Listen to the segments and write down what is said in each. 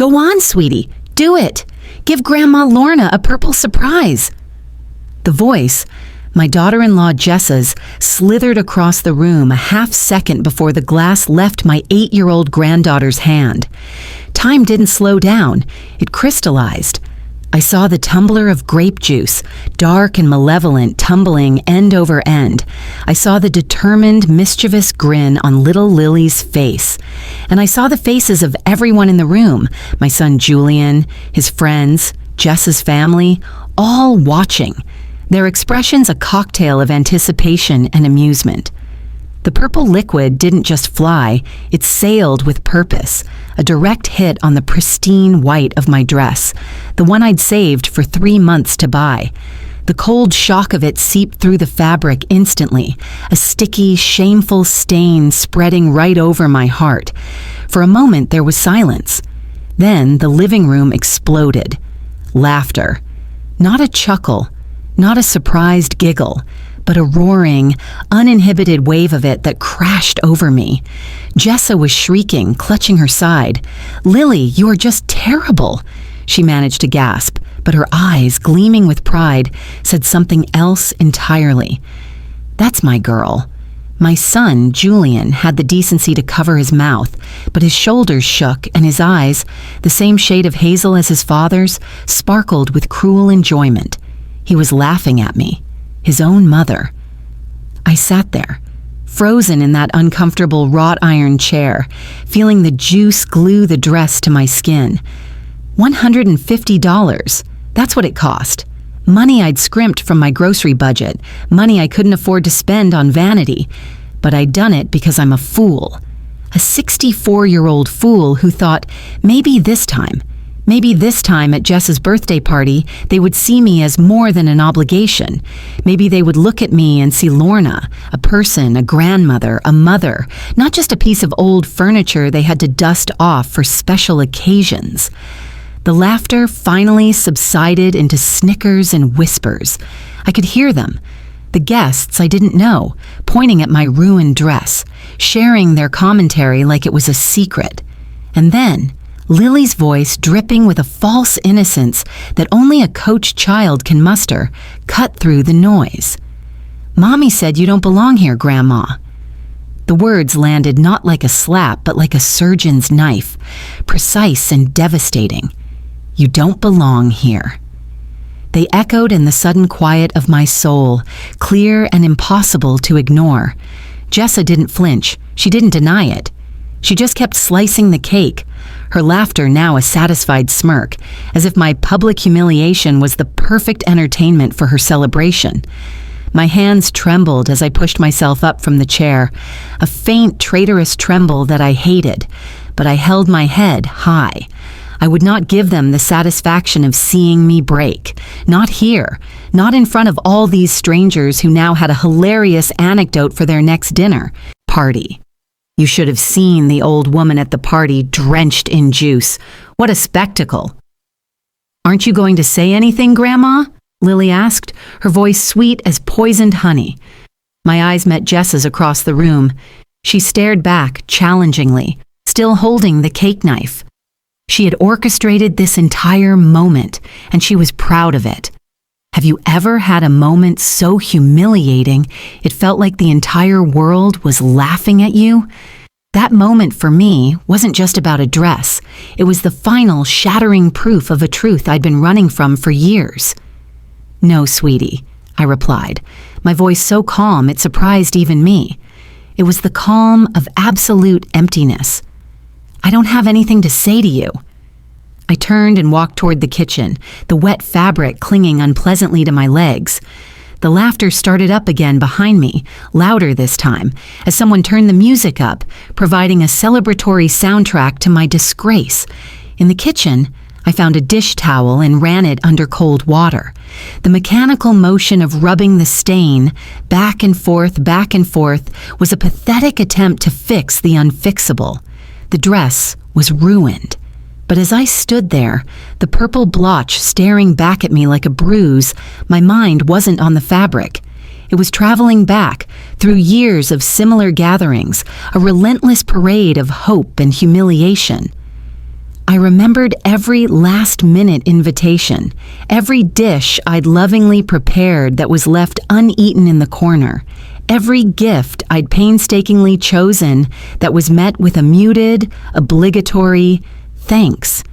Go on, sweetie. Do it. Give Grandma Lorna a purple surprise. The voice, my daughter-in-law Jessa's, slithered across the room a half second before the glass left my 8-year-old granddaughter's hand. Time didn't slow down. It crystallized. I saw the tumbler of grape juice, dark and malevolent, tumbling end over end. I saw the determined, mischievous grin on little Lily's face. And I saw the faces of everyone in the room, my son Julian, his friends, Jess's family, all watching. Their expressions a cocktail of anticipation and amusement. The purple liquid didn't just fly, it sailed with purpose, a direct hit on the pristine white of my dress, the one I'd saved for 3 months to buy. The cold shock of it seeped through the fabric instantly, a sticky, shameful stain spreading right over my heart. For a moment there was silence. Then the living room exploded. Laughter. Not a chuckle, not a surprised giggle, but a roaring, uninhibited wave of it that crashed over me. Jessa was shrieking, clutching her side. "Lily, you are just terrible," she managed to gasp, but her eyes, gleaming with pride, said something else entirely. "That's my girl." My son, Julian, had the decency to cover his mouth, but his shoulders shook and his eyes, the same shade of hazel as his father's, sparkled with cruel enjoyment. He was laughing at me. His own mother. I sat there, frozen in that uncomfortable wrought iron chair, feeling the juice glue the dress to my skin. $150. That's what it cost. Money I'd scrimped from my grocery budget, money I couldn't afford to spend on vanity. But I'd done it because I'm a fool. A 64-year-old fool who thought, maybe this time at Jess's birthday party, they would see me as more than an obligation. Maybe they would look at me and see Lorna, a person, a grandmother, a mother, not just a piece of old furniture they had to dust off for special occasions. The laughter finally subsided into snickers and whispers. I could hear them. The guests I didn't know, pointing at my ruined dress, sharing their commentary like it was a secret. And then Lily's voice, dripping with a false innocence that only a coached child can muster, cut through the noise. "Mommy said you don't belong here, Grandma." The words landed not like a slap, but like a surgeon's knife, precise and devastating. "You don't belong here." They echoed in the sudden quiet of my soul, clear and impossible to ignore. Jessa didn't flinch. She didn't deny it. She just kept slicing the cake, her laughter now a satisfied smirk, as if my public humiliation was the perfect entertainment for her celebration. My hands trembled as I pushed myself up from the chair, a faint, traitorous tremble that I hated, but I held my head high. I would not give them the satisfaction of seeing me break. Not here, not in front of all these strangers who now had a hilarious anecdote for their next dinner party. You should have seen the old woman at the party drenched in juice. What a spectacle. "Aren't you going to say anything, Grandma?" Lily asked, her voice sweet as poisoned honey. My eyes met Jessa's across the room. She stared back challengingly, still holding the cake knife. She had orchestrated this entire moment, and she was proud of it. Have you ever had a moment so humiliating it felt like the entire world was laughing at you? That moment for me wasn't just about a dress. It was the final shattering proof of a truth I'd been running from for years. "No, sweetie," I replied, my voice so calm it surprised even me. It was the calm of absolute emptiness. "I don't have anything to say to you." I turned and walked toward the kitchen, the wet fabric clinging unpleasantly to my legs. The laughter started up again behind me, louder this time, as someone turned the music up, providing a celebratory soundtrack to my disgrace. In the kitchen, I found a dish towel and ran it under cold water. The mechanical motion of rubbing the stain back and forth, was a pathetic attempt to fix the unfixable. The dress was ruined. But as I stood there, the purple blotch staring back at me like a bruise, my mind wasn't on the fabric. It was traveling back, through years of similar gatherings, a relentless parade of hope and humiliation. I remembered every last-minute invitation, every dish I'd lovingly prepared that was left uneaten in the corner, every gift I'd painstakingly chosen that was met with a muted, obligatory thanks.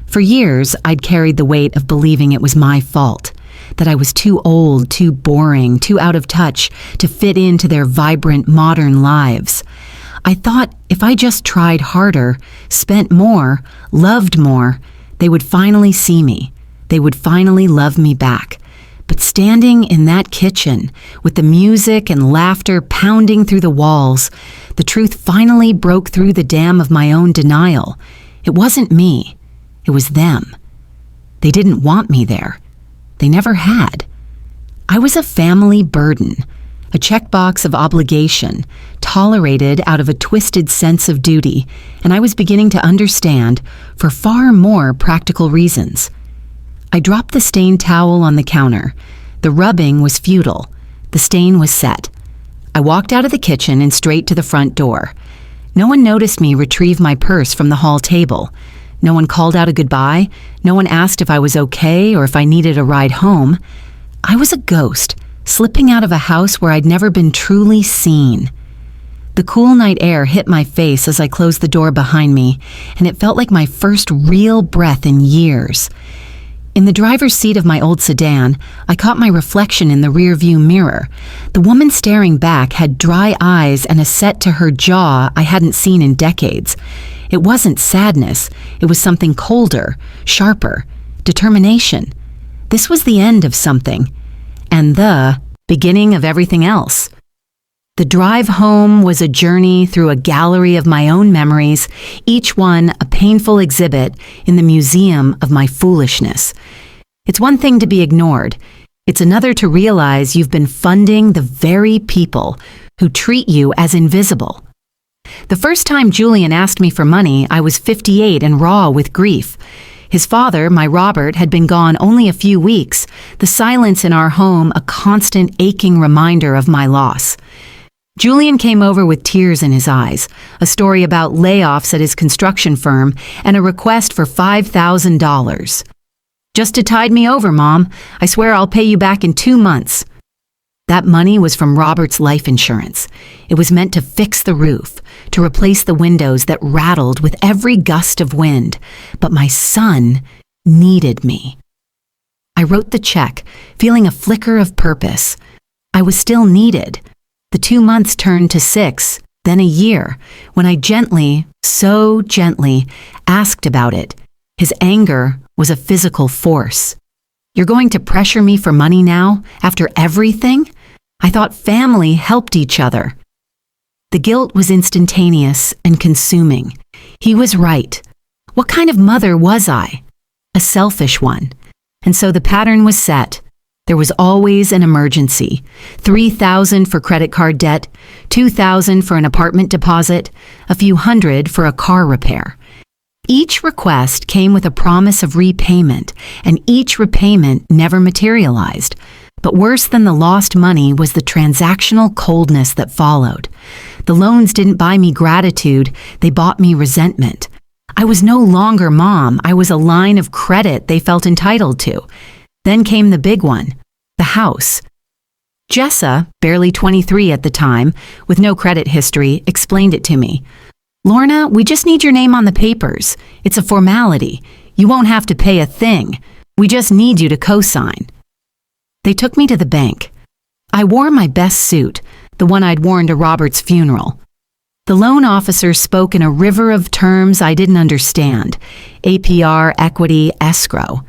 For years, I'd carried the weight of believing it was my fault, that I was too old, too boring, too out of touch to fit into their vibrant, modern lives. I thought if I just tried harder, spent more, loved more, they would finally see me. They would finally love me back. But standing in that kitchen, with the music and laughter pounding through the walls, the truth finally broke through the dam of my own denial. It wasn't me. It was them. They didn't want me there. They never had. I was a family burden, a checkbox of obligation, tolerated out of a twisted sense of duty, and I was beginning to understand for far more practical reasons. I dropped the stained towel on the counter. The rubbing was futile. The stain was set. I walked out of the kitchen and straight to the front door. No one noticed me retrieve my purse from the hall table. No one called out a goodbye. No one asked if I was okay or if I needed a ride home. I was a ghost, slipping out of a house where I'd never been truly seen. The cool night air hit my face as I closed the door behind me, and it felt like my first real breath in years. In the driver's seat of my old sedan, I caught my reflection in the rearview mirror. The woman staring back had dry eyes and a set to her jaw I hadn't seen in decades. It wasn't sadness. It was something colder, sharper, determination. This was the end of something, and the beginning of everything else. The drive home was a journey through a gallery of my own memories, each one a painful exhibit in the museum of my foolishness. It's one thing to be ignored. It's another to realize you've been funding the very people who treat you as invisible. The first time Julian asked me for money, I was 58 and raw with grief. His father, my Robert, had been gone only a few weeks, the silence in our home a constant aching reminder of my loss. Julian came over with tears in his eyes, a story about layoffs at his construction firm, and a request for $5,000. "Just to tide me over, Mom. I swear I'll pay you back in 2 months. That money was from Robert's life insurance. It was meant to fix the roof, to replace the windows that rattled with every gust of wind. But my son needed me. I wrote the check, feeling a flicker of purpose. I was still needed. The 2 months turned to 6, then a year, when I gently, so gently, asked about it. His anger was a physical force. "You're going to pressure me for money now, after everything? I thought family helped each other." The guilt was instantaneous and consuming. He was right. What kind of mother was I? A selfish one. And so the pattern was set. There was always an emergency. $3,000 for credit card debt, $2,000 for an apartment deposit, a few hundred for a car repair. Each request came with a promise of repayment, and each repayment never materialized. But worse than the lost money was the transactional coldness that followed. The loans didn't buy me gratitude, they bought me resentment. I was no longer Mom, I was a line of credit they felt entitled to. Then came the big one, the house. Jessa, barely 23 at the time, with no credit history, explained it to me. "Lorna, we just need your name on the papers. It's a formality. You won't have to pay a thing. We just need you to co-sign." They took me to the bank. I wore my best suit, the one I'd worn to Robert's funeral. The loan officer spoke in a river of terms I didn't understand. APR, equity, escrow.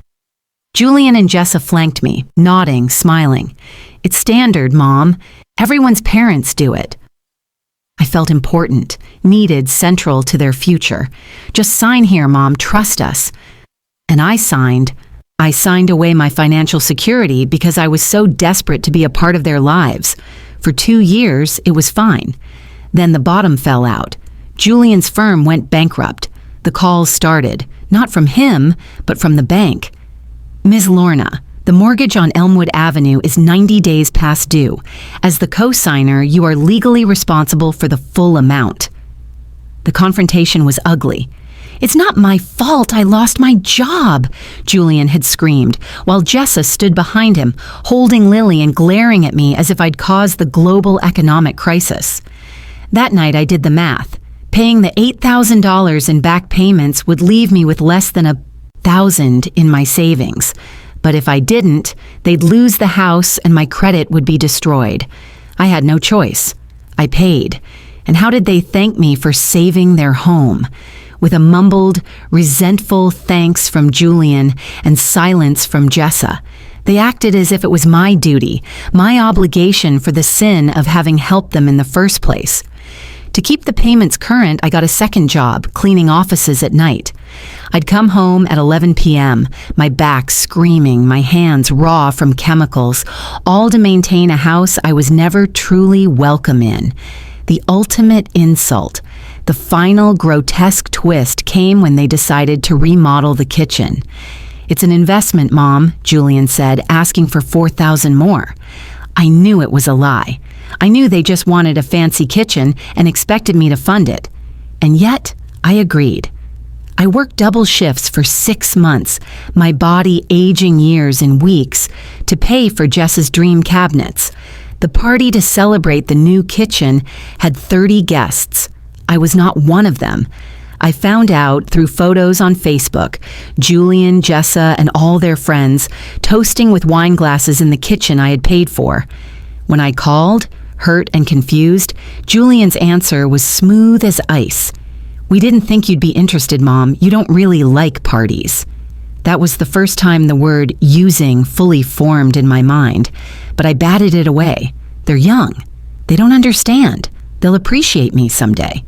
Julian and Jessa flanked me, nodding, smiling. "It's standard, Mom. Everyone's parents do it." I felt important, needed, central to their future. "Just sign here, Mom, trust us." And I signed away my financial security because I was so desperate to be a part of their lives. For 2 years, it was fine. Then the bottom fell out. Julian's firm went bankrupt. The calls started, not from him, but from the bank. "Ms. Lorna, the mortgage on Elmwood Avenue is 90 days past due. As the co-signer, you are legally responsible for the full amount." The confrontation was ugly. "It's not my fault I lost my job," Julian had screamed, while Jessa stood behind him, holding Lily and glaring at me as if I'd caused the global economic crisis. That night I did the math. Paying the $8,000 in back payments would leave me with less than $1,000 in my savings. But if I didn't, they'd lose the house and my credit would be destroyed. I had no choice. I paid. And how did they thank me for saving their home? With a mumbled, resentful thanks from Julian and silence from Jessa. They acted as if it was my duty, my obligation for the sin of having helped them in the first place. To keep the payments current, I got a second job, cleaning offices at night. I'd come home at 11 p.m., my back screaming, my hands raw from chemicals, all to maintain a house I was never truly welcome in. The ultimate insult, the final grotesque twist, came when they decided to remodel the kitchen. "It's an investment, Mom," Julian said, asking for $4,000 more. I knew it was a lie. I knew they just wanted a fancy kitchen and expected me to fund it. And yet, I agreed. I worked double shifts for 6 months, my body aging years in weeks, to pay for Jess's dream cabinets. The party to celebrate the new kitchen had 30 guests. I was not one of them. I found out through photos on Facebook, Julian, Jessa, and all their friends toasting with wine glasses in the kitchen I had paid for. When I called, hurt and confused, Julian's answer was smooth as ice. "We didn't think you'd be interested, Mom. You don't really like parties." That was the first time the word using fully formed in my mind, but I batted it away. They're young. They don't understand. They'll appreciate me someday.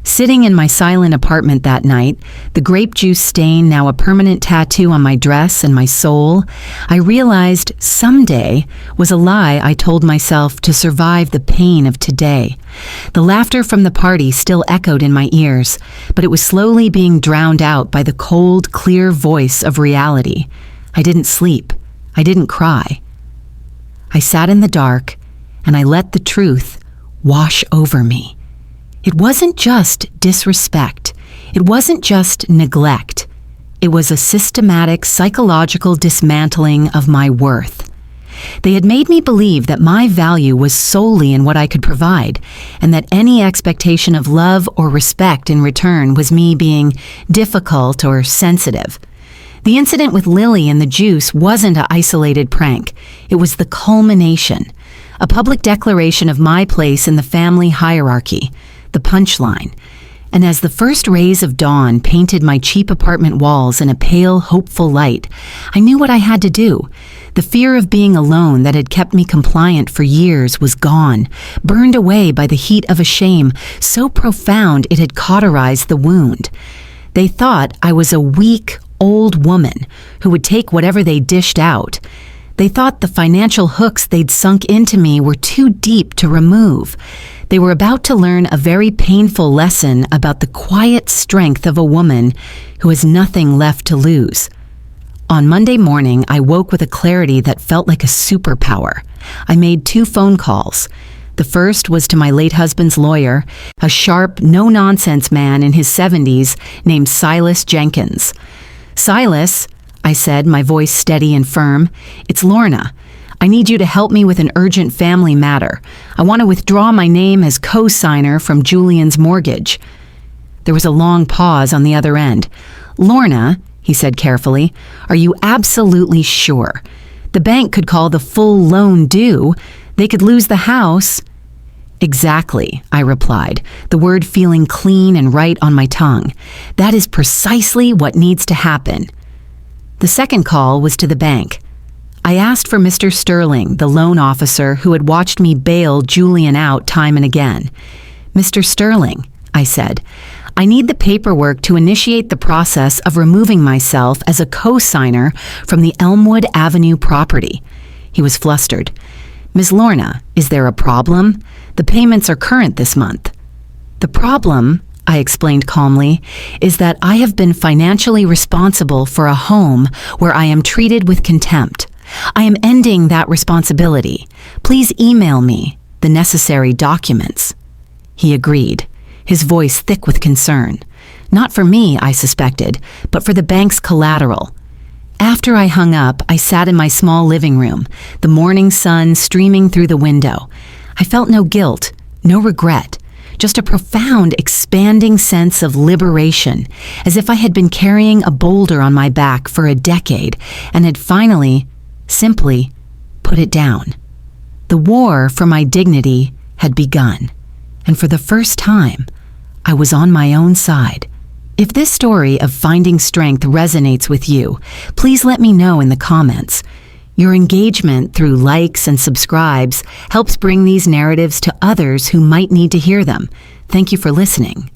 Sitting in my silent apartment that night, the grape juice stain now a permanent tattoo on my dress and my soul, I realized someday was a lie I told myself to survive the pain of today. The laughter from the party still echoed in my ears, but it was slowly being drowned out by the cold, clear voice of reality. I didn't sleep. I didn't cry. I sat in the dark, and I let the truth wash over me. It wasn't just disrespect. It wasn't just neglect. It was a systematic psychological dismantling of my worth. They had made me believe that my value was solely in what I could provide, and that any expectation of love or respect in return was me being difficult or sensitive. The incident with Lily and the juice wasn't an isolated prank. It was the culmination, a public declaration of my place in the family hierarchy. The punchline. And as the first rays of dawn painted my cheap apartment walls in a pale, hopeful light, I knew what I had to do. The fear of being alone that had kept me compliant for years was gone, burned away by the heat of a shame so profound it had cauterized the wound. They thought I was a weak, old woman who would take whatever they dished out. They thought the financial hooks they'd sunk into me were too deep to remove. They were about to learn a very painful lesson about the quiet strength of a woman who has nothing left to lose. On Monday morning, I woke with a clarity that felt like a superpower. I made 2 phone calls. The first was to my late husband's lawyer, a sharp, no-nonsense man in his 70s named Silas Jenkins. "Silas," I said, my voice steady and firm, "it's Lorna. I need you to help me with an urgent family matter. I want to withdraw my name as co-signer from Julian's mortgage." There was a long pause on the other end. "Lorna," he said carefully, "are you absolutely sure? The bank could call the full loan due. They could lose the house." "Exactly," I replied, the word feeling clean and right on my tongue. "That is precisely what needs to happen." The second call was to the bank. I asked for Mr. Sterling, the loan officer who had watched me bail Julian out time and again. "Mr. Sterling," I said, "I need the paperwork to initiate the process of removing myself as a co-signer from the Elmwood Avenue property." He was flustered. "Ms. Lorna, is there a problem? The payments are current this month." "The problem," I explained calmly, "is that I have been financially responsible for a home where I am treated with contempt. I am ending that responsibility. Please email me the necessary documents." He agreed, his voice thick with concern. Not for me, I suspected, but for the bank's collateral. After I hung up, I sat in my small living room, the morning sun streaming through the window. I felt no guilt, no regret, just a profound, expanding sense of liberation, as if I had been carrying a boulder on my back for a decade and had finally, simply, put it down. The war for my dignity had begun, and for the first time, I was on my own side. If this story of finding strength resonates with you, please let me know in the comments. Your engagement through likes and subscribes helps bring these narratives to others who might need to hear them. Thank you for listening.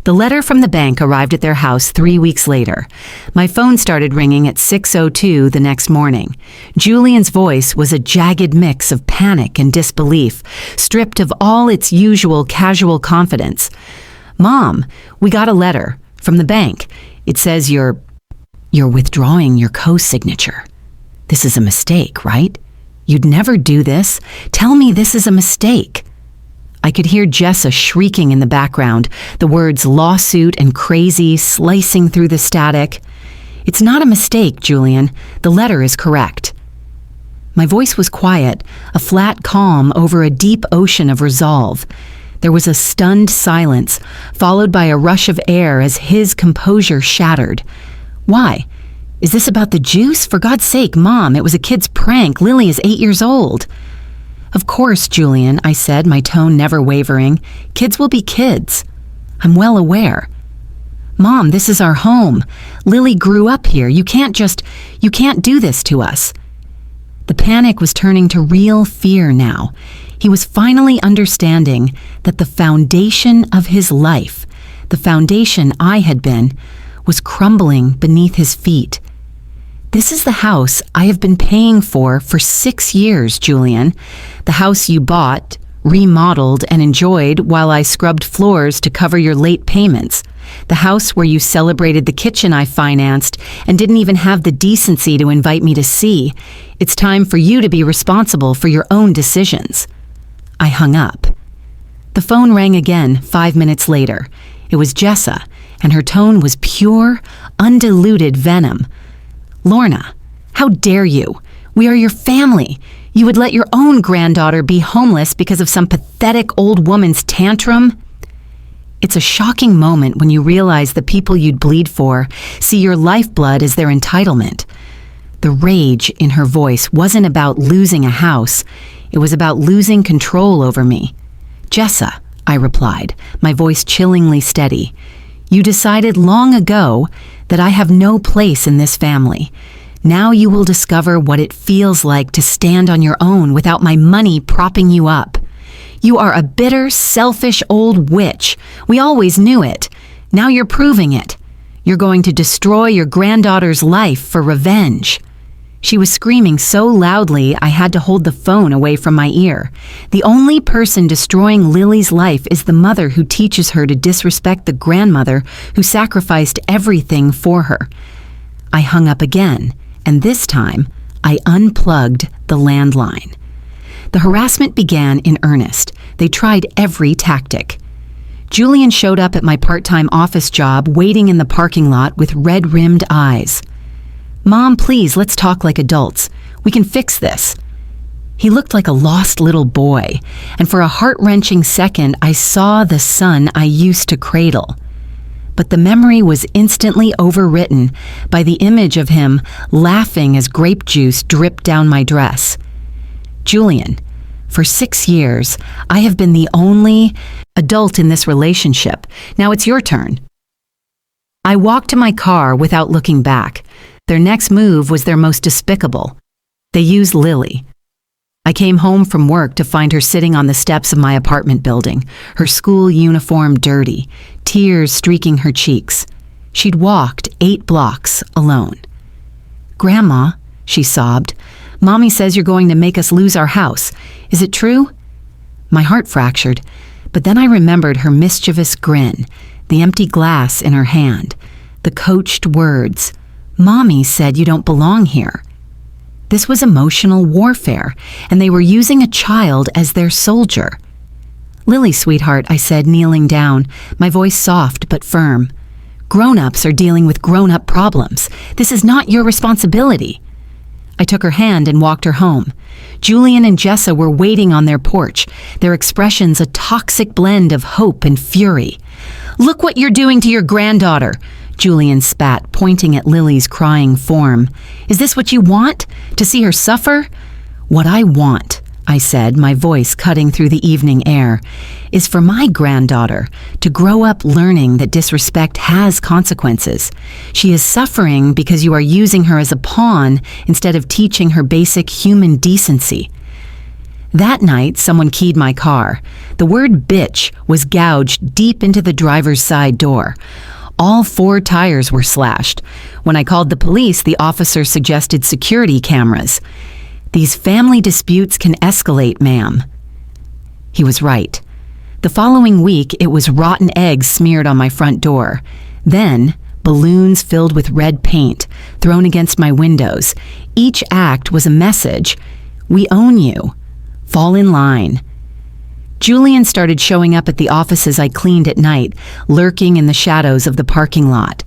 The letter from the bank arrived at their house 3 weeks later. My phone started ringing at 6:02 the next morning. Julian's voice was a jagged mix of panic and disbelief, stripped of all its usual casual confidence. "Mom, we got a letter from the bank. It says you're withdrawing your co-signature. This is a mistake, right? You'd never do this. Tell me this is a mistake." I could hear Jessa shrieking in the background, the words lawsuit and crazy slicing through the static. "It's not a mistake, Julian. The letter is correct." My voice was quiet, a flat calm over a deep ocean of resolve. There was a stunned silence, followed by a rush of air as his composure shattered. "Why? Is this about the juice? For God's sake, Mom, it was a kid's prank. Lily is 8 years old." "Of course, Julian," I said, my tone never wavering. "Kids will be kids. I'm well aware." "Mom, this is our home. Lily grew up here. You can't do this to us." The panic was turning to real fear now. He was finally understanding that the foundation of his life, the foundation I had been, was crumbling beneath his feet. "This is the house I have been paying for 6 years, Julian. The house you bought, remodeled, and enjoyed while I scrubbed floors to cover your late payments. The house where you celebrated the kitchen I financed and didn't even have the decency to invite me to see. It's time for you to be responsible for your own decisions." I hung up. The phone rang again 5 minutes later. It was Jessa, and her tone was pure, undiluted venom. "Lorna, how dare you? We are your family. You would let your own granddaughter be homeless because of some pathetic old woman's tantrum?" It's a shocking moment when you realize the people you'd bleed for see your lifeblood as their entitlement. The rage in her voice wasn't about losing a house. It was about losing control over me. "Jessa," I replied, my voice chillingly steady, "you decided long ago that I have no place in this family. Now you will discover what it feels like to stand on your own without my money propping you up. You are a bitter, selfish old witch. We always knew it. Now you're proving it. You're going to destroy your granddaughter's life for revenge." She was screaming so loudly I had to hold the phone away from my ear. The only person destroying Lily's life is the mother who teaches her to disrespect the grandmother who sacrificed everything for her. I hung up again, and this time I unplugged the landline. The harassment began in earnest. They tried every tactic. Julian showed up at my part-time office job, waiting in the parking lot with red-rimmed eyes. "Mom, please, let's talk like adults. We can fix this." He looked like a lost little boy, and for a heart-wrenching second, I saw the son I used to cradle. But the memory was instantly overwritten by the image of him laughing as grape juice dripped down my dress. "Julian, for 6 years, I have been the only adult in this relationship. Now it's your turn." I walked to my car without looking back. Their next move was their most despicable. They used Lily. I came home from work to find her sitting on the steps of my apartment building, her school uniform dirty, tears streaking her cheeks. She'd walked 8 blocks alone. "Grandma," she sobbed, "Mommy says you're going to make us lose our house. Is it true?" My heart fractured, but then I remembered her mischievous grin, the empty glass in her hand, the coached words, "Mommy said you don't belong here." This was emotional warfare, and they were using a child as their soldier. "Lily, sweetheart," I said, kneeling down, my voice soft but firm. "Grown-ups are dealing with grown-up problems. This is not your responsibility." I took her hand and walked her home. Julian and Jessa were waiting on their porch, their expressions a toxic blend of hope and fury. "Look what you're doing to your granddaughter," Julian spat, pointing at Lily's crying form. "Is this what you want? To see her suffer?" "What I want," I said, my voice cutting through the evening air, "is for my granddaughter to grow up learning that disrespect has consequences. She is suffering because you are using her as a pawn instead of teaching her basic human decency." That night, someone keyed my car. The word "bitch" was gouged deep into the driver's side door. All 4 tires were slashed. When I called the police, the officer suggested security cameras. "These family disputes can escalate, ma'am." He was right. The following week, it was rotten eggs smeared on my front door. Then, balloons filled with red paint thrown against my windows. Each act was a message. "We own you. Fall in line." Julian started showing up at the offices I cleaned at night, lurking in the shadows of the parking lot.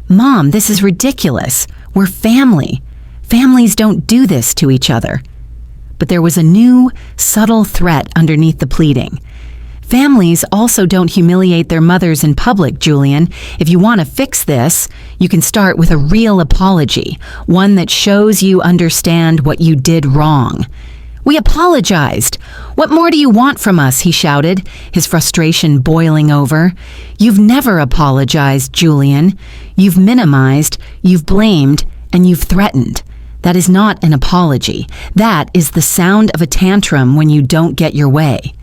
"Mom, this is ridiculous. We're family. Families don't do this to each other." But there was a new, subtle threat underneath the pleading. "Families also don't humiliate their mothers in public, Julian. If you want to fix this, you can start with a real apology, one that shows you understand what you did wrong." "We apologized. What more do you want from us?" he shouted, his frustration boiling over. "You've never apologized, Julian. You've minimized, you've blamed, and you've threatened. That is not an apology. That is the sound of a tantrum when you don't get your way."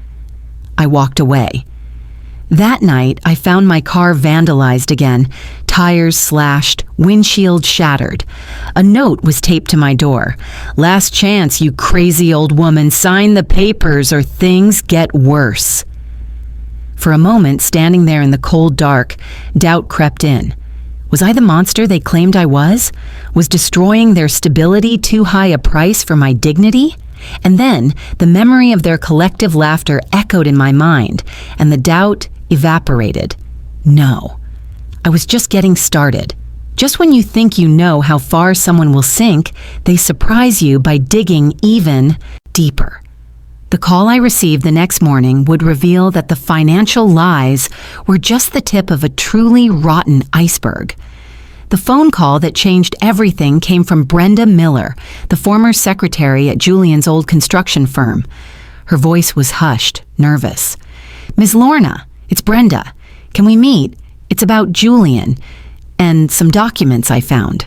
I walked away. That night, I found my car vandalized again, tires slashed, windshield shattered. A note was taped to my door. "Last chance, you crazy old woman, sign the papers or things get worse." For a moment, standing there in the cold dark, doubt crept in. Was I the monster they claimed I was? Was destroying their stability too high a price for my dignity? And then, the memory of their collective laughter echoed in my mind, and the doubt evaporated. No. I was just getting started. Just when you think you know how far someone will sink, they surprise you by digging even deeper. The call I received the next morning would reveal that the financial lies were just the tip of a truly rotten iceberg. The phone call that changed everything came from Brenda Miller, the former secretary at Julian's old construction firm. Her voice was hushed, nervous. "Ms. Lorna, it's Brenda. Can we meet? It's about Julian and some documents I found."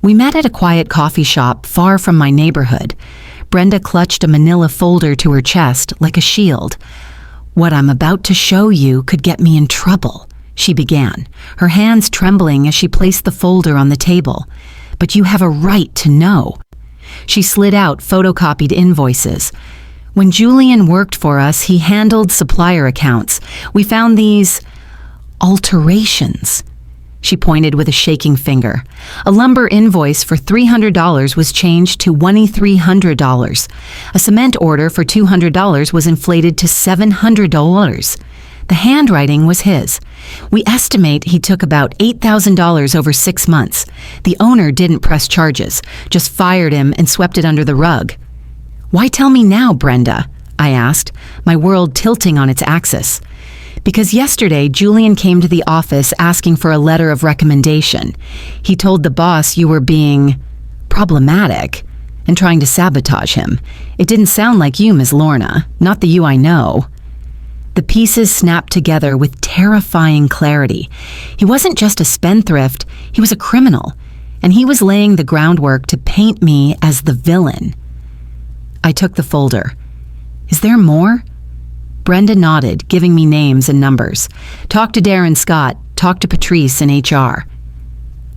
We met at a quiet coffee shop far from my neighborhood. Brenda clutched a manila folder to her chest like a shield. "What I'm about to show you could get me in trouble," she began, her hands trembling as she placed the folder on the table. "But you have a right to know." She slid out photocopied invoices. "When Julian worked for us, he handled supplier accounts. We found these alterations." She pointed with a shaking finger. A lumber invoice for $300 was changed to $2,300. A cement order for $200 was inflated to $700. The handwriting was his. We estimate he took about $8,000 over 6 months. The owner didn't press charges, just fired him and swept it under the rug. "Why tell me now, Brenda?" I asked, my world tilting on its axis. "Because yesterday, Julian came to the office asking for a letter of recommendation. He told the boss you were being problematic and trying to sabotage him. It didn't sound like you, Ms. Lorna, not the you I know." The pieces snapped together with terrifying clarity. He wasn't just a spendthrift, he was a criminal, and he was laying the groundwork to paint me as the villain. I took the folder. "Is there more?" Brenda nodded, giving me names and numbers. "Talk to Darren Scott. Talk to Patrice in HR."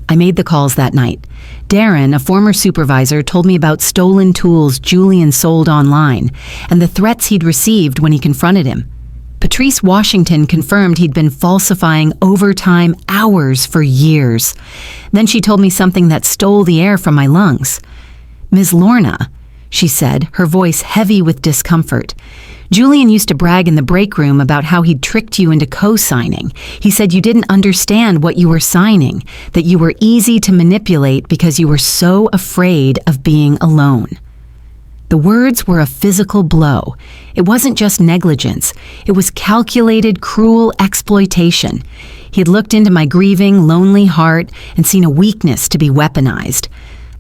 I made the calls that night. Darren, a former supervisor, told me about stolen tools Julian sold online and the threats he'd received when he confronted him. Patrice Washington confirmed he'd been falsifying overtime hours for years. Then she told me something that stole the air from my lungs. "Ms. Lorna," she said, her voice heavy with discomfort, Julian used to brag in the break room about how he'd tricked you into co-signing. He said you didn't understand what you were signing, that you were easy to manipulate because you were so afraid of being alone. The words were a physical blow. It wasn't just negligence. It was calculated, cruel exploitation. He had looked into my grieving, lonely heart and seen a weakness to be weaponized.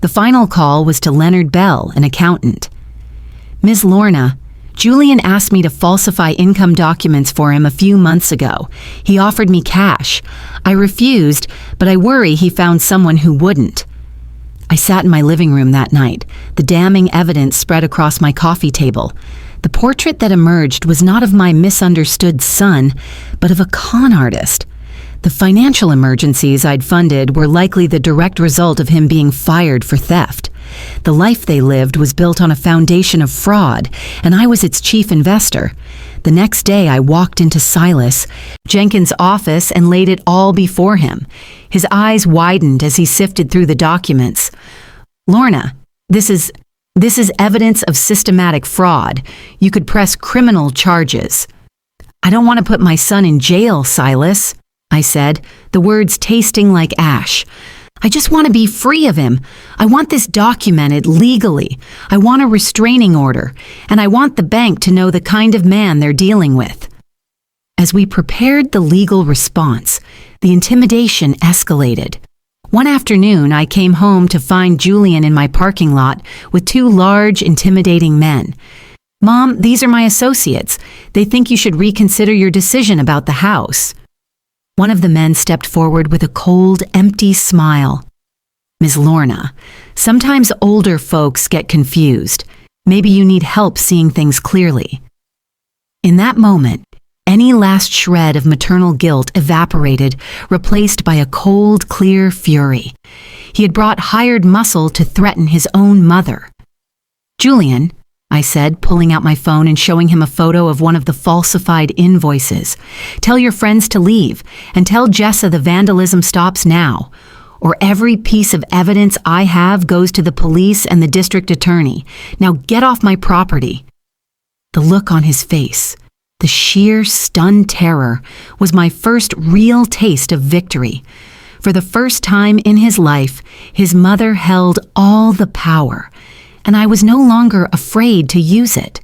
The final call was to Leonard Bell, an accountant. "Ms. Lorna, Julian asked me to falsify income documents for him a few months ago. He offered me cash. I refused, but I worry he found someone who wouldn't." I sat in my living room that night, the damning evidence spread across my coffee table. The portrait that emerged was not of my misunderstood son, but of a con artist. The financial emergencies I'd funded were likely the direct result of him being fired for theft. The life they lived was built on a foundation of fraud, and I was its chief investor. The next day I walked into Silas Jenkins' office and laid it all before him. His eyes widened as he sifted through the documents. "Lorna, this is evidence of systematic fraud. You could press criminal charges." "I don't want to put my son in jail, Silas," I said, the words tasting like ash. "I just want to be free of him. I want this documented legally. I want a restraining order, and I want the bank to know the kind of man they're dealing with." As we prepared the legal response, the intimidation escalated. One afternoon, I came home to find Julian in my parking lot with two large, intimidating men. "Mom, these are my associates. They think you should reconsider your decision about the house." One of the men stepped forward with a cold, empty smile. "Ms. Lorna, sometimes older folks get confused. Maybe you need help seeing things clearly." In that moment, any last shred of maternal guilt evaporated, replaced by a cold, clear fury. He had brought hired muscle to threaten his own mother. "Julian," I said, pulling out my phone and showing him a photo of one of the falsified invoices. "Tell your friends to leave, and tell Jessa the vandalism stops now, or every piece of evidence I have goes to the police and the district attorney. Now get off my property." The look on his face, the sheer stunned terror, was my first real taste of victory. For the first time in his life, his mother held all the power, and I was no longer afraid to use it.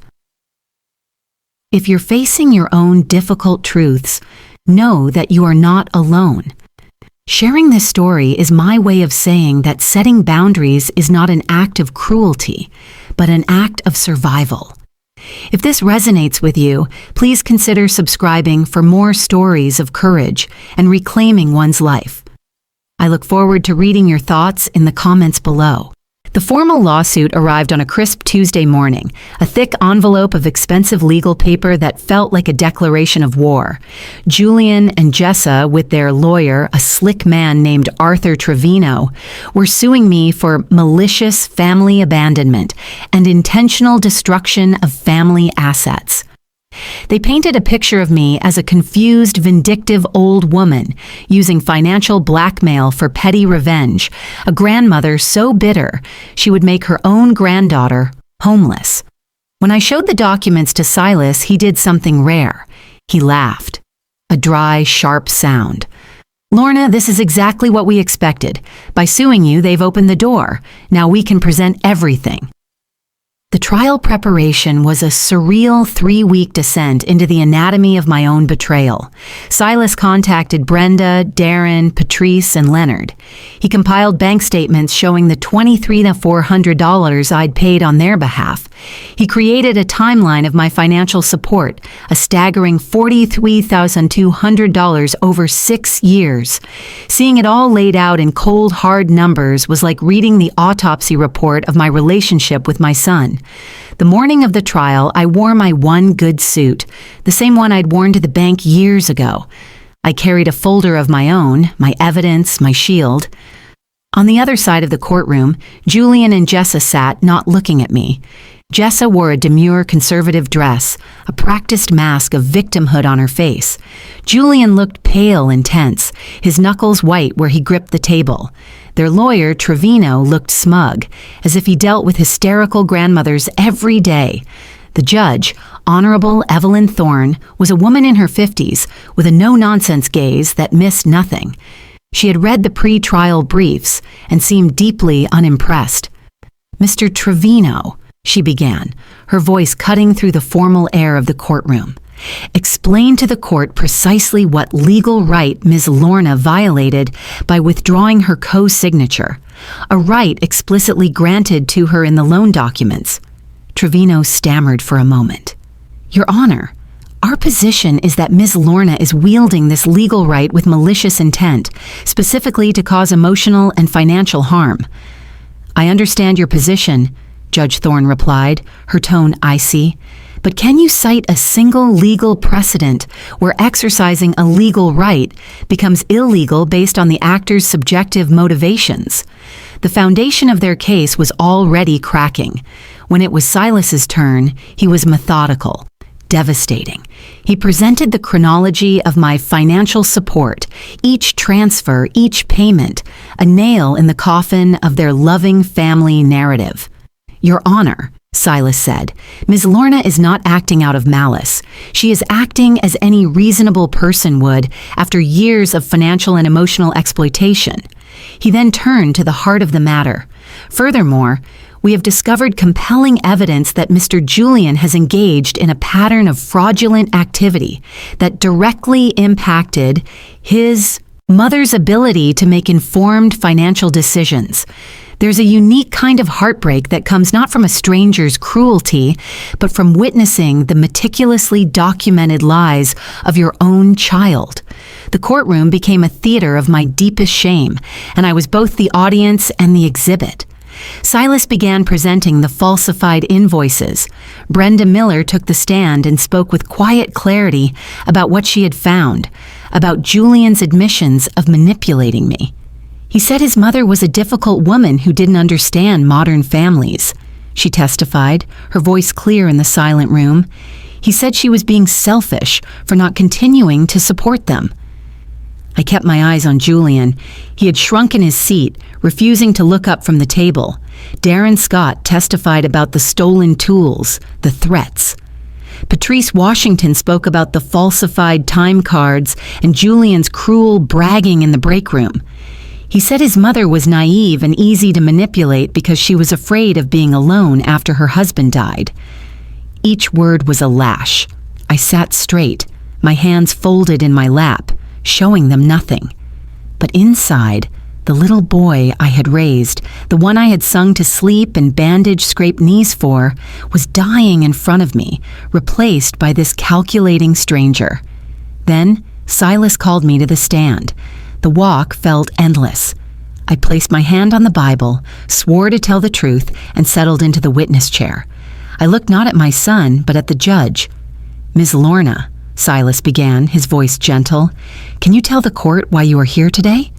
If you're facing your own difficult truths, know that you are not alone. Sharing this story is my way of saying that setting boundaries is not an act of cruelty, but an act of survival. If this resonates with you, please consider subscribing for more stories of courage and reclaiming one's life. I look forward to reading your thoughts in the comments below. The formal lawsuit arrived on a crisp Tuesday morning, a thick envelope of expensive legal paper that felt like a declaration of war. Julian and Jessa, with their lawyer, a slick man named Arthur Trevino, were suing me for malicious family abandonment and intentional destruction of family assets. They painted a picture of me as a confused, vindictive old woman using financial blackmail for petty revenge, a grandmother so bitter she would make her own granddaughter homeless. When I showed the documents to Silas, he did something rare. He laughed. A dry, sharp sound. "Lorna, this is exactly what we expected. By suing you, they've opened the door. Now we can present everything." The trial preparation was a surreal 3-week descent into the anatomy of my own betrayal. Silas contacted Brenda, Darren, Patrice, and Leonard. He compiled bank statements showing the $23,400 I'd paid on their behalf. He created a timeline of my financial support, a staggering $43,200 over 6 years. Seeing it all laid out in cold, hard numbers was like reading the autopsy report of my relationship with my son. The morning of the trial, I wore my one good suit, the same one I'd worn to the bank years ago. I carried a folder of my own, my evidence, my shield. On the other side of the courtroom, Julian and Jessa sat, not looking at me. Jessa wore a demure conservative dress, a practiced mask of victimhood on her face. Julian looked pale and tense, his knuckles white where he gripped the table. Their lawyer, Trevino, looked smug, as if he dealt with hysterical grandmothers every day. The judge, Honorable Evelyn Thorne, was a woman in her 50s with a no-nonsense gaze that missed nothing. She had read the pre-trial briefs and seemed deeply unimpressed. "Mr. Trevino," she began, her voice cutting through the formal air of the courtroom, "explain to the court precisely what legal right Ms. Lorna violated by withdrawing her co-signature, a right explicitly granted to her in the loan documents." Trevino stammered for a moment. "Your Honor, our position is that Ms. Lorna is wielding this legal right with malicious intent, specifically to cause emotional and financial harm." "I understand your position," Judge Thorne replied, her tone icy, "but can you cite a single legal precedent where exercising a legal right becomes illegal based on the actor's subjective motivations?" The foundation of their case was already cracking. When it was Silas's turn, he was methodical, devastating. He presented the chronology of my financial support, each transfer, each payment, a nail in the coffin of their loving family narrative. "Your Honor," Silas said, "Ms. Lorna is not acting out of malice. She is acting as any reasonable person would after years of financial and emotional exploitation." He then turned to the heart of the matter. "Furthermore, we have discovered compelling evidence that Mr. Julian has engaged in a pattern of fraudulent activity that directly impacted his mother's ability to make informed financial decisions. There's a unique kind of heartbreak that comes not from a stranger's cruelty, but from witnessing the meticulously documented lies of your own child." The courtroom became a theater of my deepest shame, and I was both the audience and the exhibit. Silas began presenting the falsified invoices. Brenda Miller took the stand and spoke with quiet clarity about what she had found, about Julian's admissions of manipulating me. He said his mother was a difficult woman who didn't understand modern families. She testified, her voice clear in the silent room. He said she was being selfish for not continuing to support them. I kept my eyes on Julian. He had shrunk in his seat, refusing to look up from the table. Darren Scott testified about the stolen tools, the threats. Patrice Washington spoke about the falsified time cards and Julian's cruel bragging in the break room. He said his mother was naive and easy to manipulate because she was afraid of being alone after her husband died. Each word was a lash. I sat straight, my hands folded in my lap, showing them nothing. But inside, the little boy I had raised, the one I had sung to sleep and bandaged scraped knees for, was dying in front of me, replaced by this calculating stranger. Then Silas called me to the stand. The walk felt endless. I placed my hand on the Bible, swore to tell the truth, and settled into the witness chair. I looked not at my son, but at the judge. "Ms. Lorna," Silas began, his voice gentle, "can you tell the court why you are here today?"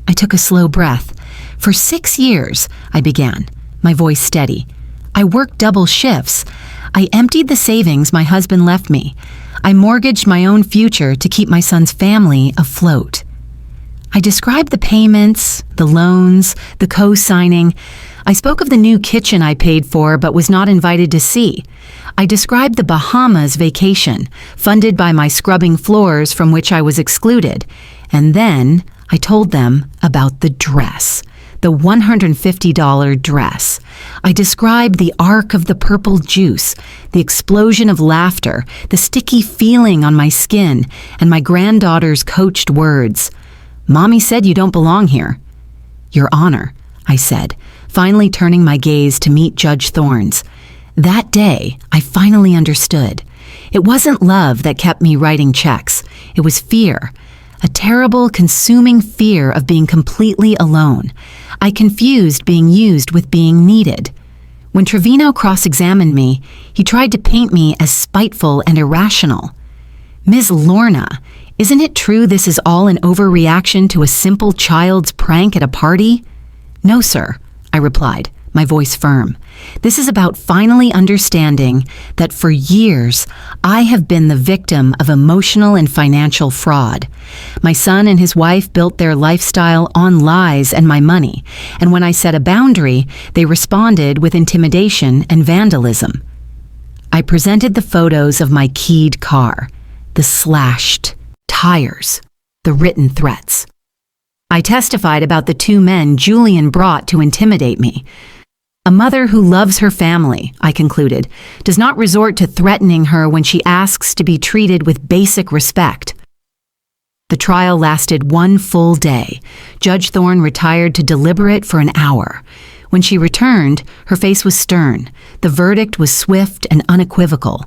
I took a slow breath. "For 6 years," I began, my voice steady. "I worked double shifts. I emptied the savings my husband left me. I mortgaged my own future to keep my son's family afloat." I described the payments, the loans, the co-signing. I spoke of the new kitchen I paid for but was not invited to see. I described the Bahamas vacation, funded by my scrubbing floors from which I was excluded. And then I told them about the dress, the $150 dress. I described the arc of the purple juice, the explosion of laughter, the sticky feeling on my skin, and my granddaughter's coached words. "Mommy said you don't belong here." "Your Honor," I said, finally turning my gaze to meet Judge Thorne's. That day, I finally understood. It wasn't love that kept me writing checks. It was fear, a terrible, consuming fear of being completely alone. I confused being used with being needed. When Trevino cross-examined me, he tried to paint me as spiteful and irrational. "Ms. Lorna, isn't it true this is all an overreaction to a simple child's prank at a party?" "No, sir," I replied, my voice firm. "This is about finally understanding that for years I have been the victim of emotional and financial fraud. My son and his wife built their lifestyle on lies and my money, and when I set a boundary, they responded with intimidation and vandalism." I presented the photos of my keyed car, the slashed tires, the written threats. I testified about the two men Julian brought to intimidate me. A mother who loves her family, I concluded, does not resort to threatening her when she asks to be treated with basic respect. The trial lasted 1 full day. Judge Thorne retired to deliberate for an hour. When she returned, her face was stern. The verdict was swift and unequivocal.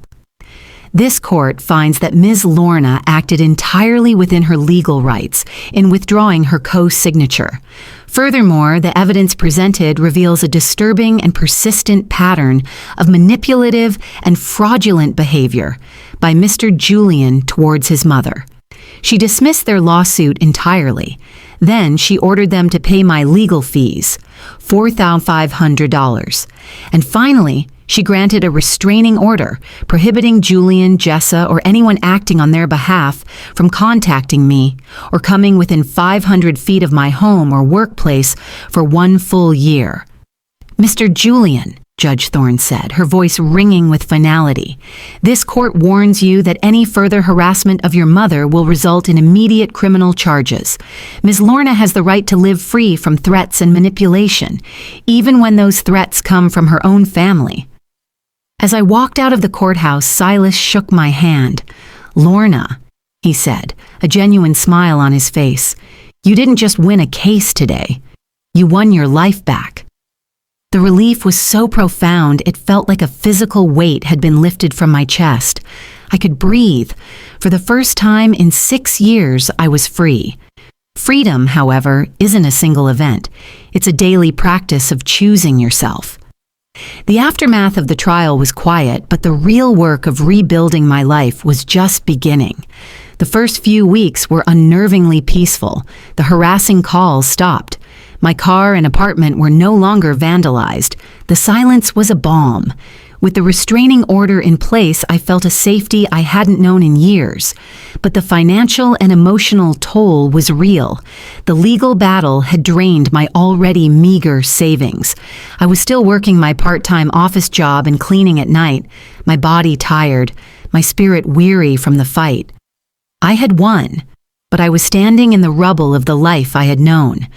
This court finds that Ms. Lorna acted entirely within her legal rights in withdrawing her co-signature. Furthermore, the evidence presented reveals a disturbing and persistent pattern of manipulative and fraudulent behavior by Mr. Julian towards his mother. She dismissed their lawsuit entirely. Then she ordered them to pay my legal fees, $4,500. And finally, she granted a restraining order prohibiting Julian, Jessa, or anyone acting on their behalf from contacting me or coming within 500 feet of my home or workplace for 1 full year. Mr. Julian, Judge Thorne said, her voice ringing with finality, this court warns you that any further harassment of your mother will result in immediate criminal charges. Ms. Lorna has the right to live free from threats and manipulation, even when those threats come from her own family. As I walked out of the courthouse, Silas shook my hand. Lorna, he said, a genuine smile on his face, you didn't just win a case today. You won your life back. The relief was so profound it felt like a physical weight had been lifted from my chest. I could breathe. For the first time in 6 years, I was free. Freedom, however, isn't a single event. It's a daily practice of choosing yourself. The aftermath of the trial was quiet, but the real work of rebuilding my life was just beginning. The first few weeks were unnervingly peaceful. The harassing calls stopped. My car and apartment were no longer vandalized. The silence was a balm. With the restraining order in place, I felt a safety I hadn't known in years. But the financial and emotional toll was real. The legal battle had drained my already meager savings. I was still working my part-time office job and cleaning at night, my body tired, my spirit weary from the fight. I had won, but I was standing in the rubble of the life I had known.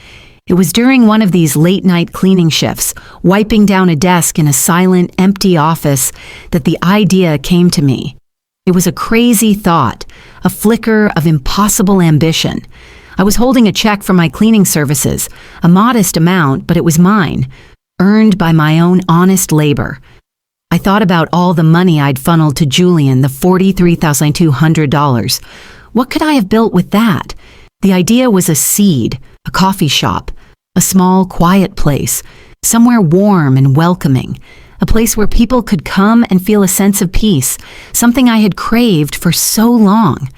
It was during one of these late-night cleaning shifts, wiping down a desk in a silent, empty office, that the idea came to me. It was a crazy thought, a flicker of impossible ambition. I was holding a check for my cleaning services, a modest amount, but it was mine, earned by my own honest labor. I thought about all the money I'd funneled to Julian, the $43,200. What could I have built with that? The idea was a seed, a coffee shop, a small, quiet place, somewhere warm and welcoming, a place where people could come and feel a sense of peace, something I had craved for so long.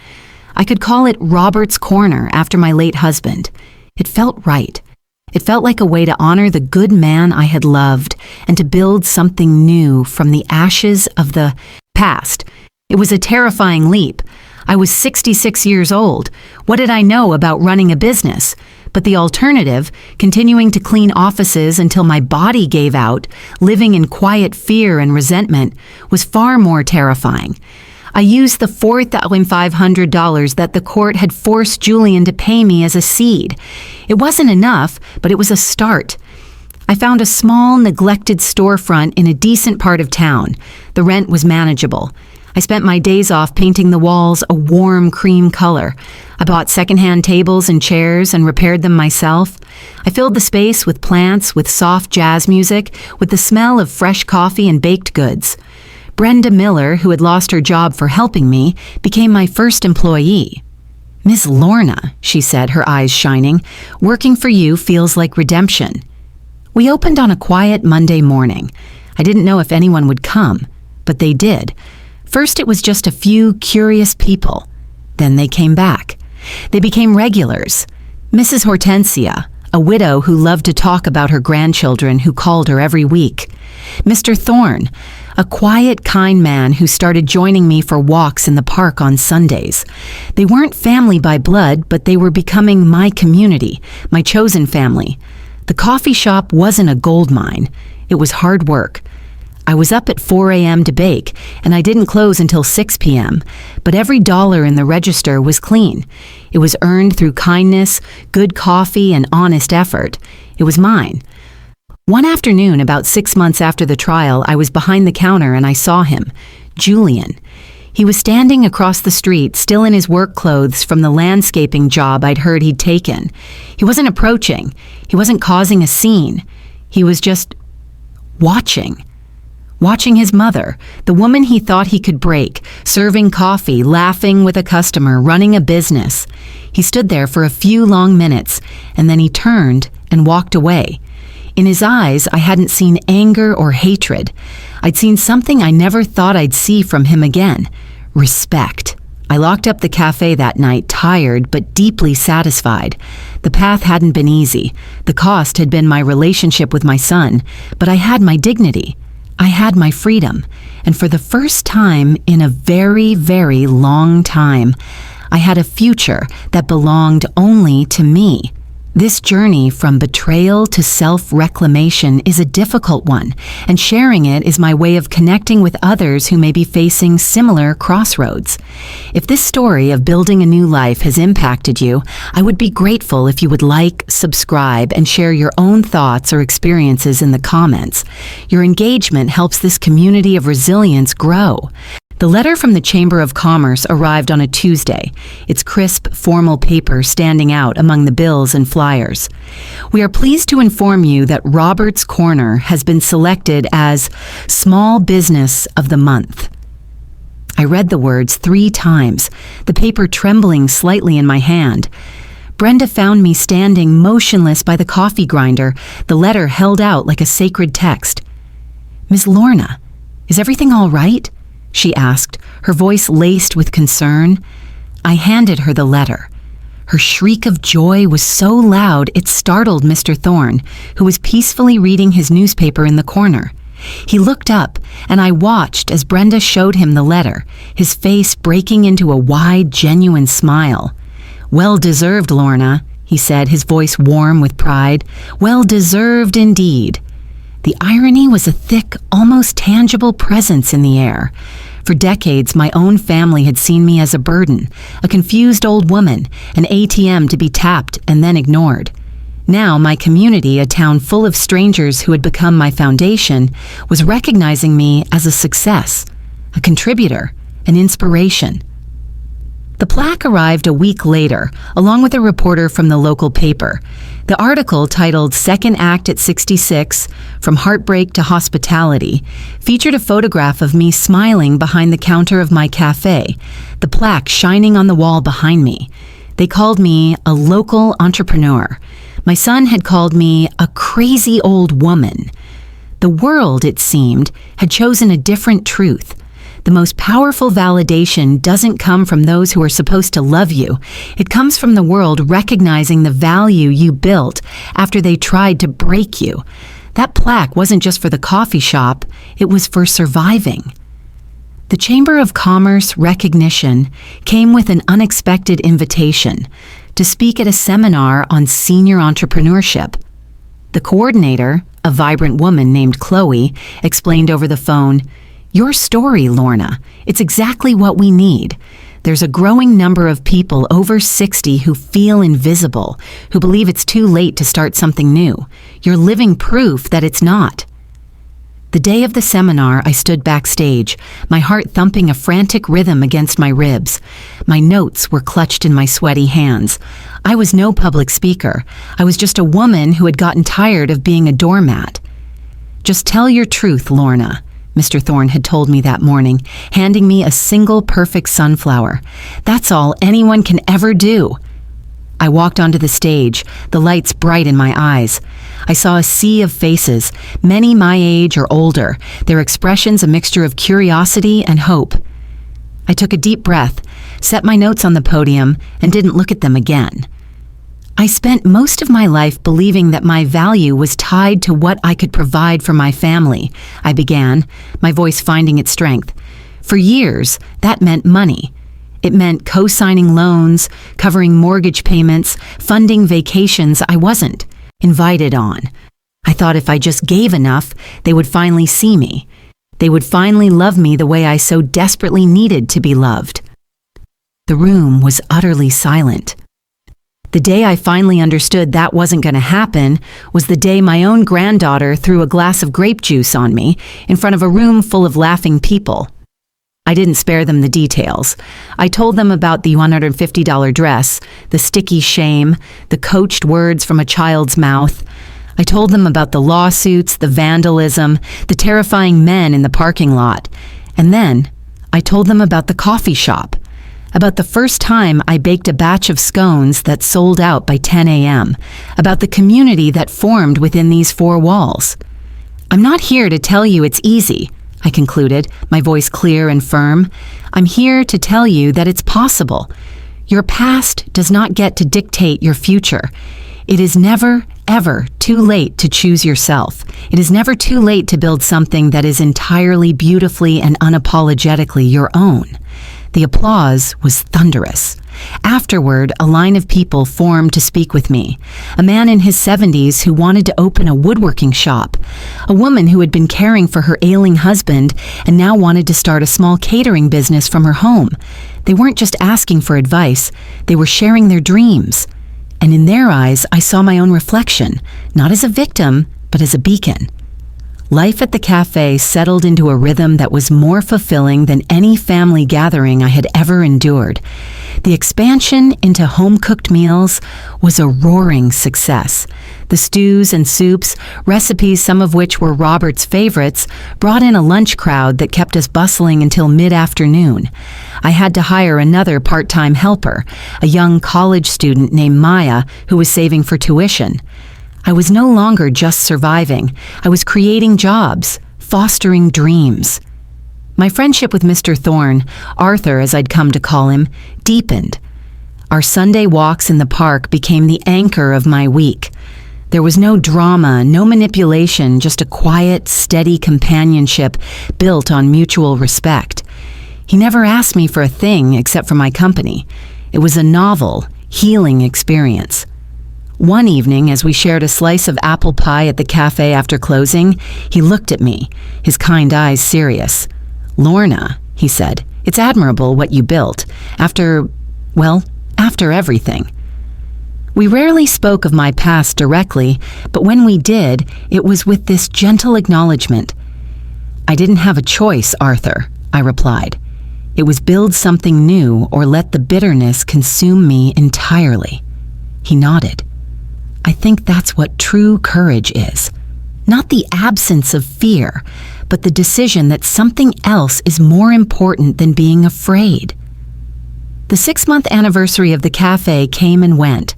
I could call it Robert's Corner after my late husband. It felt right. It felt like a way to honor the good man I had loved and to build something new from the ashes of the past. It was a terrifying leap. I was 66 years old. What did I know about running a business? But the alternative, continuing to clean offices until my body gave out, living in quiet fear and resentment, was far more terrifying. I used the $4,500 that the court had forced Julian to pay me as a seed. It wasn't enough, but it was a start. I found a small, neglected storefront in a decent part of town. The rent was manageable. I spent my days off painting the walls a warm cream color. I bought secondhand tables and chairs and repaired them myself. I filled the space with plants, with soft jazz music, with the smell of fresh coffee and baked goods. Brenda Miller, who had lost her job for helping me, became my first employee. "Miss Lorna," she said, her eyes shining, "working for you feels like redemption." We opened on a quiet Monday morning. I didn't know if anyone would come, but they did. First, it was just a few curious people. Then they came back. They became regulars. Mrs. Hortensia, a widow who loved to talk about her grandchildren who called her every week. Mr. Thorne, a quiet, kind man who started joining me for walks in the park on Sundays. They weren't family by blood, but they were becoming my community, my chosen family. The coffee shop wasn't a gold mine. It was hard work. I was up at 4 a.m. to bake, and I didn't close until 6 p.m., but every dollar in the register was clean. It was earned through kindness, good coffee, and honest effort. It was mine. One afternoon, about 6 months after the trial, I was behind the counter and I saw him, Julian. He was standing across the street, still in his work clothes from the landscaping job I'd heard he'd taken. He wasn't approaching. He wasn't causing a scene. He was just watching. Watching his mother, the woman he thought he could break, serving coffee, laughing with a customer, running a business. He stood there for a few long minutes, and then he turned and walked away. In his eyes, I hadn't seen anger or hatred. I'd seen something I never thought I'd see from him again: respect. I locked up the cafe that night, tired but deeply satisfied. The path hadn't been easy. The cost had been my relationship with my son, but I had my dignity. I had my freedom, and for the first time in a very, very long time, I had a future that belonged only to me. This journey from betrayal to self-reclamation is a difficult one, and sharing it is my way of connecting with others who may be facing similar crossroads. If this story of building a new life has impacted you, I would be grateful if you would like, subscribe, and share your own thoughts or experiences in the comments. Your engagement helps this community of resilience grow. The letter from the Chamber of Commerce arrived on a Tuesday, its crisp, formal paper standing out among the bills and flyers. We are pleased to inform you that Robert's Corner has been selected as Small Business of the Month. I read the words 3 times, the paper trembling slightly in my hand. Brenda found me standing motionless by the coffee grinder, the letter held out like a sacred text. "Ms. Lorna, is everything all right?" she asked, her voice laced with concern. I handed her the letter. Her shriek of joy was so loud it startled Mr. Thorne, who was peacefully reading his newspaper in the corner. He looked up, and I watched as Brenda showed him the letter, his face breaking into a wide, genuine smile. "Well deserved, Lorna," he said, his voice warm with pride. "Well deserved indeed." The irony was a thick, almost tangible presence in the air. For decades, my own family had seen me as a burden, a confused old woman, an ATM to be tapped and then ignored. Now, my community, a town full of strangers who had become my foundation, was recognizing me as a success, a contributor, an inspiration. The plaque arrived a week later, along with a reporter from the local paper. The article, titled "Second Act at 66, From Heartbreak to Hospitality," featured a photograph of me smiling behind the counter of my cafe, the plaque shining on the wall behind me. They called me a local entrepreneur. My son had called me a crazy old woman. The world, it seemed, had chosen a different truth. The most powerful validation doesn't come from those who are supposed to love you. It comes from the world recognizing the value you built after they tried to break you. That plaque wasn't just for the coffee shop, it was for surviving. The Chamber of Commerce recognition came with an unexpected invitation to speak at a seminar on senior entrepreneurship. The coordinator, a vibrant woman named Chloe, explained over the phone, "Your story, Lorna, it's exactly what we need. There's a growing number of people over 60 who feel invisible, who believe it's too late to start something new. You're living proof that it's not." The day of the seminar, I stood backstage, my heart thumping a frantic rhythm against my ribs. My notes were clutched in my sweaty hands. I was no public speaker. I was just a woman who had gotten tired of being a doormat. "Just tell your truth, Lorna," Mr. Thorne had told me that morning, handing me a single perfect sunflower. "That's all anyone can ever do." I walked onto the stage, the lights bright in my eyes. I saw a sea of faces, many my age or older, their expressions a mixture of curiosity and hope. I took a deep breath, set my notes on the podium, and didn't look at them again. I spent most of my life believing that my value was tied to what I could provide for my family, I began, my voice finding its strength. For years, that meant money. It meant co-signing loans, covering mortgage payments, funding vacations I wasn't invited on. I thought if I just gave enough, they would finally see me. They would finally love me the way I so desperately needed to be loved. The room was utterly silent. The day I finally understood that wasn't going to happen was the day my own granddaughter threw a glass of grape juice on me in front of a room full of laughing people. I didn't spare them the details. I told them about the $150 dress, the sticky shame, the coached words from a child's mouth. I told them about the lawsuits, the vandalism, the terrifying men in the parking lot. And then I told them about the coffee shop, about the first time I baked a batch of scones that sold out by 10 a.m., about the community that formed within these four walls. I'm not here to tell you it's easy, I concluded, my voice clear and firm. I'm here to tell you that it's possible. Your past does not get to dictate your future. It is never, ever too late to choose yourself. It is never too late to build something that is entirely beautifully and unapologetically your own. The applause was thunderous. Afterward, a line of people formed to speak with me. A man in his 70s who wanted to open a woodworking shop. A woman who had been caring for her ailing husband and now wanted to start a small catering business from her home. They weren't just asking for advice, they were sharing their dreams. And in their eyes, I saw my own reflection, not as a victim, but as a beacon. Life at the cafe settled into a rhythm that was more fulfilling than any family gathering I had ever endured. The expansion into home-cooked meals was a roaring success. The stews and soups, recipes some of which were Robert's favorites, brought in a lunch crowd that kept us bustling until mid-afternoon. I had to hire another part-time helper, a young college student named Maya who was saving for tuition. I was no longer just surviving. I was creating jobs, fostering dreams. My friendship with Mr. Thorne, Arthur as I'd come to call him, deepened. Our Sunday walks in the park became the anchor of my week. There was no drama, no manipulation, just a quiet, steady companionship built on mutual respect. He never asked me for a thing except for my company. It was a novel, healing experience. One evening, as we shared a slice of apple pie at the cafe after closing, he looked at me, his kind eyes serious. "Lorna," he said, "it's admirable what you built, after everything." We rarely spoke of my past directly, but when we did, it was with this gentle acknowledgement. "I didn't have a choice, Arthur," I replied. "It was build something new or let the bitterness consume me entirely." He nodded. I think that's what true courage is. Not the absence of fear, but the decision that something else is more important than being afraid. The 6-month anniversary of the cafe came and went.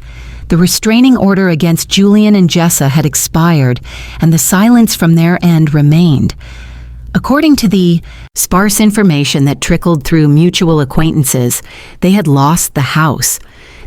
The restraining order against Julian and Jessa had expired, and the silence from their end remained. According to the sparse information that trickled through mutual acquaintances, they had lost the house.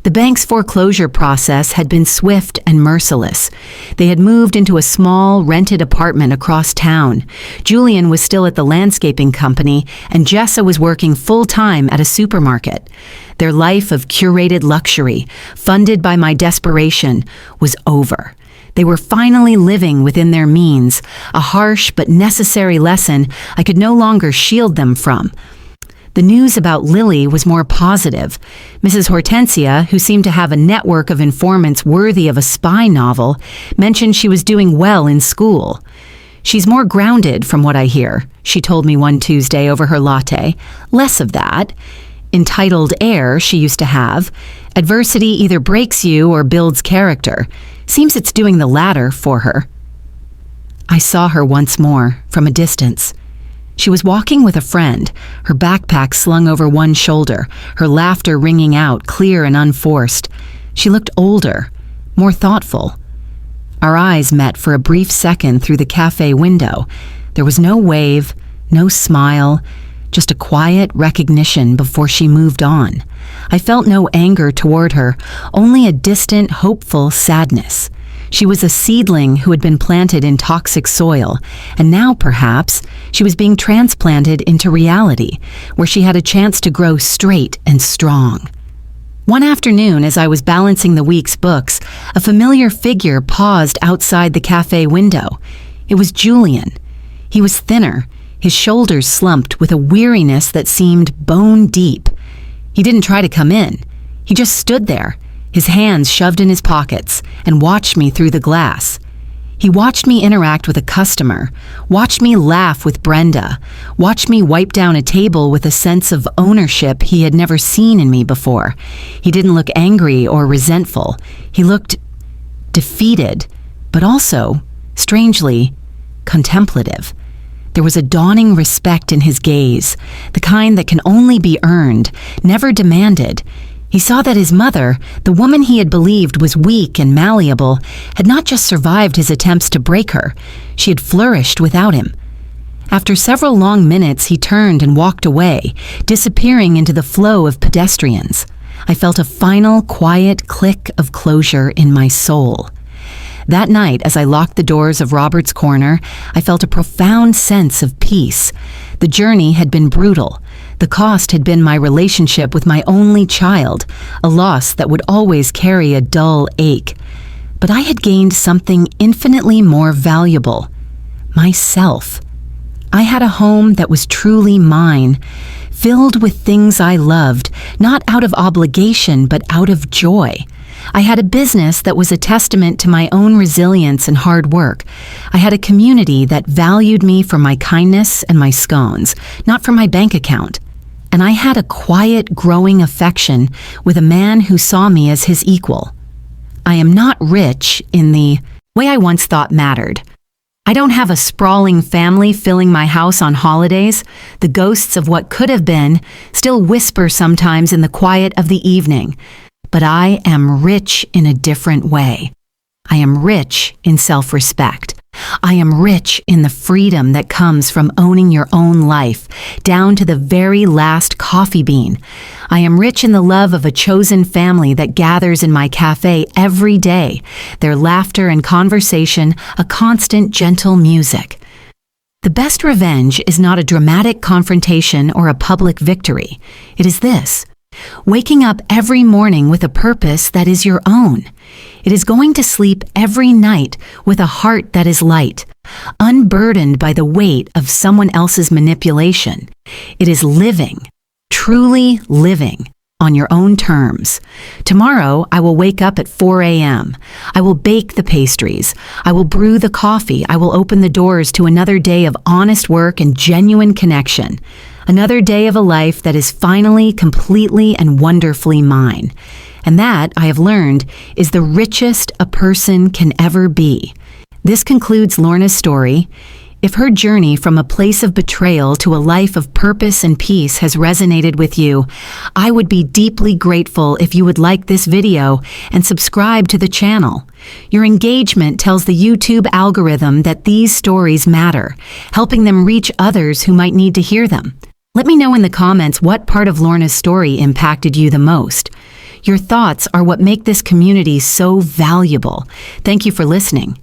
The bank's foreclosure process had been swift and merciless. They had moved into a small, rented apartment across town. Julian was still at the landscaping company, and Jessa was working full-time at a supermarket. Their life of curated luxury, funded by my desperation, was over. They were finally living within their means, a harsh but necessary lesson I could no longer shield them from. The news about Lily was more positive. Mrs. Hortensia, who seemed to have a network of informants worthy of a spy novel, mentioned she was doing well in school. "She's more grounded, from what I hear," she told me one Tuesday over her latte. "Less of that entitled air she used to have. Adversity either breaks you or builds character. Seems it's doing the latter for her." I saw her once more, from a distance. She was walking with a friend, her backpack slung over one shoulder, her laughter ringing out, clear and unforced. She looked older, more thoughtful. Our eyes met for a brief second through the cafe window. There was no wave, no smile, just a quiet recognition before she moved on. I felt no anger toward her, only a distant, hopeful sadness. She was a seedling who had been planted in toxic soil, and now, perhaps, she was being transplanted into reality, where she had a chance to grow straight and strong. One afternoon, as I was balancing the week's books, a familiar figure paused outside the cafe window. It was Julian. He was thinner, His shoulders slumped with a weariness that seemed bone deep. He didn't try to come in. He just stood there, his hands shoved in his pockets, and watched me through the glass. He watched me interact with a customer, watched me laugh with Brenda, watched me wipe down a table with a sense of ownership he had never seen in me before. He didn't look angry or resentful. He looked defeated, but also, strangely, contemplative. There was a dawning respect in his gaze, the kind that can only be earned, never demanded. He saw that his mother, the woman he had believed was weak and malleable, had not just survived his attempts to break her, she had flourished without him. After several long minutes, he turned and walked away, disappearing into the flow of pedestrians. I felt a final, quiet click of closure in my soul. That night, as I locked the doors of Robert's Corner, I felt a profound sense of peace. The journey had been brutal. The cost had been my relationship with my only child, a loss that would always carry a dull ache. But I had gained something infinitely more valuable: myself. I had a home that was truly mine, filled with things I loved, not out of obligation, but out of joy. I had a business that was a testament to my own resilience and hard work. I had a community that valued me for my kindness and my scones, not for my bank account. And I had a quiet, growing affection with a man who saw me as his equal. I am not rich in the way I once thought mattered. I don't have a sprawling family filling my house on holidays. The ghosts of what could have been still whisper sometimes in the quiet of the evening. But I am rich in a different way. I am rich in self-respect. I am rich in the freedom that comes from owning your own life, down to the very last coffee bean. I am rich in the love of a chosen family that gathers in my cafe every day, their laughter and conversation a constant, gentle music. The best revenge is not a dramatic confrontation or a public victory. It is this: waking up every morning with a purpose that is your own. It is going to sleep every night with a heart that is light, unburdened by the weight of someone else's manipulation. It is living, truly living, on your own terms. Tomorrow, I will wake up at 4 a.m. I will bake the pastries. I will brew the coffee. I will open the doors to another day of honest work and genuine connection. Another day of a life that is finally, completely, and wonderfully mine. And that, I have learned, is the richest a person can ever be. This concludes Lorna's story. If her journey from a place of betrayal to a life of purpose and peace has resonated with you, I would be deeply grateful if you would like this video and subscribe to the channel. Your engagement tells the YouTube algorithm that these stories matter, helping them reach others who might need to hear them. Let me know in the comments what part of Lorna's story impacted you the most. Your thoughts are what make this community so valuable. Thank you for listening.